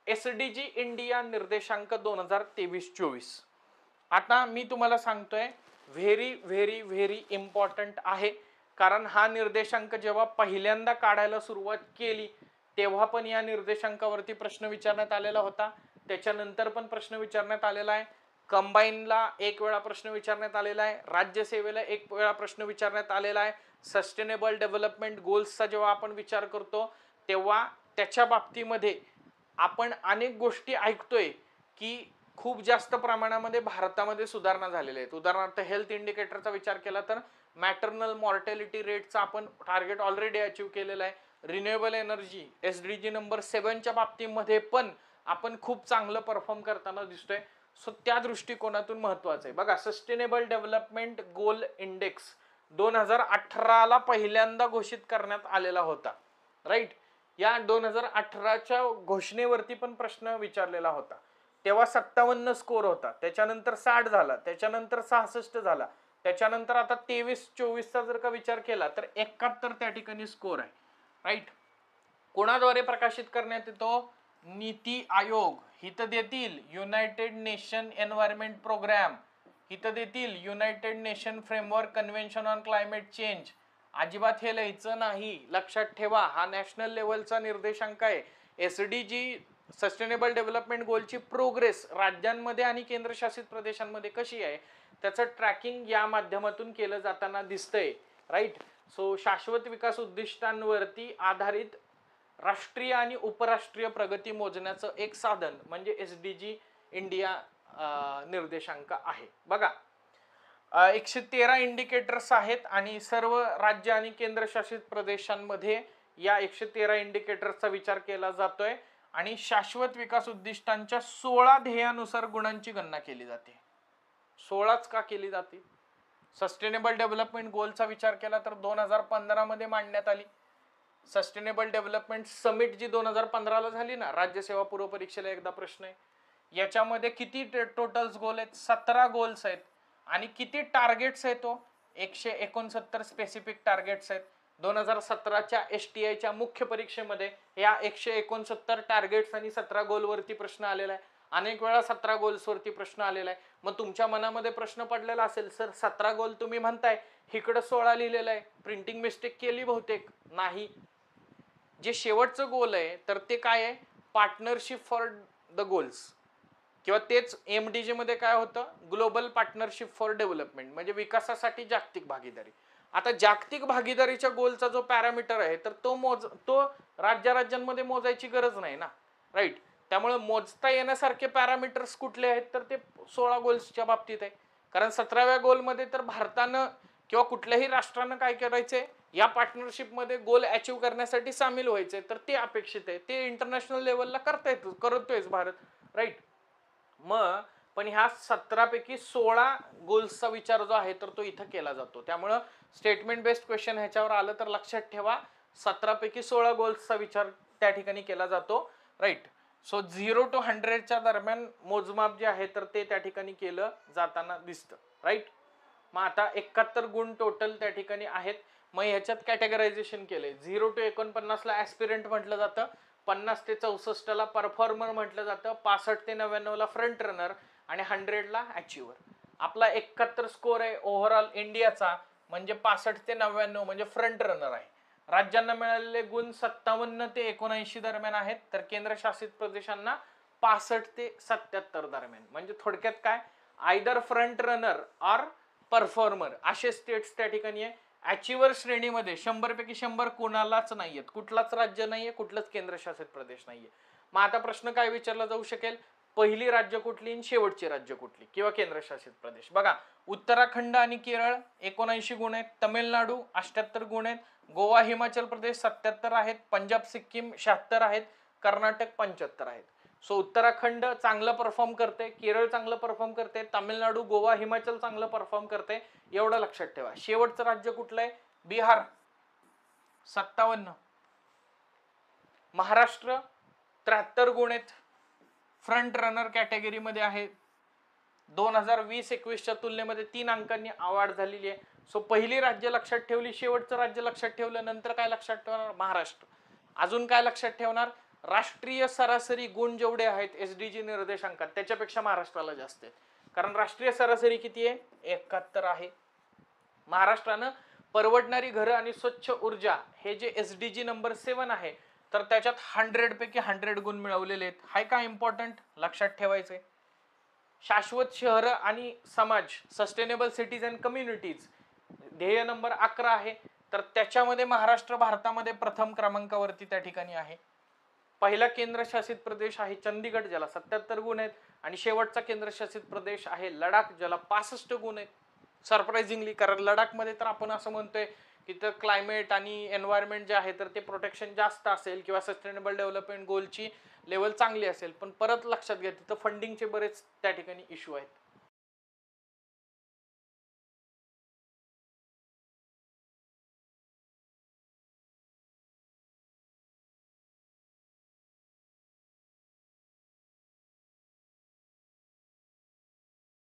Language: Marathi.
एसडीजी इंडिया निर्देशांक 2023-24. आता मी तुम्हाला सांगतोय व्हेरी व्हेरी व्हेरी इम्पॉर्टंट आहे, कारण हा निर्देशांक जेव्हा पहिल्यांदा काढायला सुरुवात केली तेव्हा पण या निर्देशांकावरती प्रश्न विचारण्यात आलेला होता, त्याच्यानंतर पण प्रश्न विचारण्यात आलेला आहे, कंबाईनला एक वेळा प्रश्न विचारण्यात आलेला आहे, राज्यसेवेला एक वेळा प्रश्न विचारण्यात आलेला आहे. सस्टेनेबल डेव्हलपमेंट गोल्सचा जेव्हा आपण विचार करतो तेव्हा त्याच्या बाबतीमध्ये आपण अनेक गोष्टी ऐकतोय की खूप जास्त प्रमाणामध्ये भारतामध्ये सुधारणा झालेल्या आहेत. उदाहरणार्थ हेल्थ इंडिकेटरचा विचार केला तर मॅटर्नल मॉर्टॅलिटी रेटचा आपण टार्गेट ऑलरेडी अचीव्ह केलेला आहे. रिन्युएबल एनर्जी एसडीजी नंबर 7च्या बाबतीमध्ये पण आपण खूप चांगलं परफॉर्म करताना दिसतोय. सो त्या दृष्टिकोनातून महत्वाचं आहे. बघा, सस्टेनेबल डेव्हलपमेंट गोल इंडेक्स 2018ला पहिल्यांदा घोषित करण्यात आलेला होता, राईट. या 2018च्या घोषणेवरती पण प्रश्न विचारलेला होता. तेव्हा 57 स्कोर होता, त्याच्यानंतर 60 झाला, त्याच्यानंतर 66 झाला, त्याच्यानंतर आता 23-24चा जर का विचार केला तर 71 त्या ठिकाणी स्कोर आहे, राईट. कोणाद्वारे प्रकाशित करण्यात येतो? नीती आयोग. हित देतील युनायटेड नेशन एन्व्हायरमेंट प्रोग्राम, हित देतील United nation framework convention on climate change. अजिबात हे लिहायचं नाही, लक्षात ठेवा. हा नॅशनल लेवलचा निर्देशांक आहे. एसडीजी सस्टेनेबल डेव्हलपमेंट गोलची प्रोग्रेस राज्यांमध्ये आणि केंद्रशासित प्रदेशांमध्ये कशी आहे त्याचं ट्रॅकिंग या माध्यमातून केलं जाताना दिसतंय, राईट. सो शाश्वत विकास उद्दिष्टांवरती आधारित राष्ट्रीय आणि उपराष्ट्रीय प्रगती मोजण्याचं एक साधन म्हणजे एसडीजी इंडिया निर्देशांक आहे. बघा, 113 इंडिकेटर्स आहेत आणि सर्व राज्य आणि केंद्रशासित प्रदेशांमध्ये या 113 इंडिकेटर्सचा विचार केला जातोय आणि शाश्वत विकास उद्दिष्टांच्या 16 ध्येयानुसार गुणांची गणना केली जाते. 16च का केली जाते? सस्टेनेबल डेव्हलपमेंट गोलचा विचार केला तर 2015 मध्ये मांडण्यात आली. सस्टेनेबल डेव्हलपमेंट समिट जी 2015ला झाली ना, राज्यसेवा पूर्व परीक्षेला एकदा प्रश्न आहे, याच्यामध्ये किती टोटल्स गोल आहेत? 17 गोल्स आहेत. आणि किती टार्गेट्स आहेत? 169 स्पेसिफिक टार्गेट्स आहेत. 2017च्या STIच्या मुख्य परीक्षेमध्ये या 169 टार्गेट्स आणि 17 गोलवरती प्रश्न आलेला आहे. अनेक वेळा 17 गोल्सवरती प्रश्न आलेला आहे. मग तुमच्या मनामध्ये प्रश्न पडलेला असेल, सर 17 गोल तुम्ही म्हणताय, इकडे 16 लिहिलेलं आहे, प्रिंटिंग मिस्टेक केली बहुतेक. नाही, जे शेवटचं गोल आहे तर ते काय आहे? पार्टनरशिप फॉर द गोल्स, किंवा तेच MDG मध्ये काय होतं? ग्लोबल पार्टनरशिप फॉर डेव्हलपमेंट, म्हणजे विकासासाठी जागतिक भागीदारी. आता जागतिक भागीदारीच्या गोलचा जो पॅरामीटर आहे तर तो राज्यांमध्ये मोजायची गरज नाही ना, राईट. त्यामुळे मोजता येण्यासारखे पॅरामीटर्स कुठले आहेत तर ते 16 गोल्सच्या बाबतीत आहे. कारण 17व्या गोलमध्ये तर भारतानं किंवा कुठल्याही राष्ट्रानं काय करायचंय, या पार्टनरशिपमध्ये गोल अचीव्ह करण्यासाठी सामील व्हायचंय, तर ते अपेक्षित आहे. ते इंटरनॅशनल लेवलला करतोयच भारत, राईट. मग पण ह्या 17 पैकी 16 गोल्सचा विचार जो आहे तर तो इथं केला जातो. त्यामुळं स्टेटमेंट बेस्ड क्वेश्चन ह्याच्यावर आलं तर लक्षात ठेवा, 17 पैकी 16 गोल्सचा विचार त्या ठिकाणी केला जातो, राईट. सो 0 to 100च्या दरम्यान मोजमाप जे आहे तर ते त्या ठिकाणी केलं जाताना दिसतं, राईट. मग आता 71 गुण टोटल त्या ठिकाणी आहेत. मग ह्याच्यात कॅटेगरायझेशन केलंय. 0 to 49ला ऍस्पिरंट म्हटलं जातं, 50 ते 64ला परफॉर्मर म्हटलं जातं, 65 ते 99ला फ्रंट रनर आणि 100ला अचिव्हर. आपला 71 स्कोर आहे ओव्हरऑल इंडियाचा, म्हणजे 65 ते 99 म्हणजे फ्रंट रनर आहे. राज्यांना मिळालेले गुण 57 ते 79 दरम्यान आहेत, तर केंद्रशासित प्रदेशांना 65 ते 77 दरम्यान. म्हणजे थोडक्यात काय, either front runner or performer असे स्टेट्स त्या ठिकाणी आहे. अचिव्हर श्रेणीमध्ये 100 पैकी 100 कोणालाच नाहीयेत, कुठलाच राज्य नाहीये, कुठलंच केंद्रशासित प्रदेश नाहीये. मग आता प्रश्न काय विचारला जाऊ शकेल, पहिली राज्य कुठली आणि शेवटची राज्य कुठली किंवा केंद्रशासित प्रदेश? बघा, उत्तराखंड आणि केरळ 79 गुण आहेत, तमिळनाडू 78 गुण आहेत, गोवा हिमाचल प्रदेश 77 आहेत, पंजाब सिक्कीम 76 आहेत, कर्नाटक 75 आहेत. सो उत्तराखंड चांगलं परफॉर्म करते, केरळ चांगलं परफॉर्म करते, तामिळनाडू गोवा हिमाचल चांगलं परफॉर्म करते, एवढं लक्षात ठेवा. शेवटचं राज्य कुठलं आहे? बिहार 57, महाराष्ट्र 73 गुण आहेत, फ्रंट रनर कॅटेगरीमध्ये आहे. 2020-21च्या तुलनेमध्ये 3 अंकांनी वाढ झालेली आहे. सो पहिली राज्य लक्षात ठेवली, शेवटचं राज्य लक्षात ठेवलं, नंतर काय लक्षात ठेवणार? महाराष्ट्र. अजून काय लक्षात ठेवणार? राष्ट्रीय सरासरी गुण जेवढे आहेत एसडीजी निर्देशांकात त्याच्यापेक्षा महाराष्ट्राला जास्त आहेत, कारण राष्ट्रीय सरासरी किती आहे 71 आहे. महाराष्ट्रानं परवडणारी घरं आणि स्वच्छ ऊर्जा हे जे एसडीजी नंबर 7 आहे तर त्याच्यात 100 पैकी 100 गुण मिळवलेले आहेत. हाय का इम्पॉर्टंट लक्षात ठेवायचंय. शाश्वत शहर आणि समाज सस्टेनेबल सिटीज अँड कम्युनिटीज ध्येय नंबर 11 आहे, तर त्याच्यामध्ये महाराष्ट्र भारतामध्ये प्रथम क्रमांकावरती त्या ठिकाणी आहे. पहिला केंद्रशासित प्रदेश आहे चंदीगड ज्याला 77 गुण आहेत, आणि शेवटचा केंद्रशासित प्रदेश आहे लडाख ज्याला 65 गुण आहेत. सरप्राइझिंगली, कारण लडाखमध्ये तर आपण असं म्हणतोय की तर क्लायमेट आणि एन्व्हायरमेंट जे आहे तर ते प्रोटेक्शन जास्त असेल किंवा सस्टेनेबल डेव्हलपमेंट गोलची लेवल चांगली असेल, पण परत लक्षात घ्या तिथं फंडिंगचे बरेच त्या ठिकाणी इश्यू आहेत.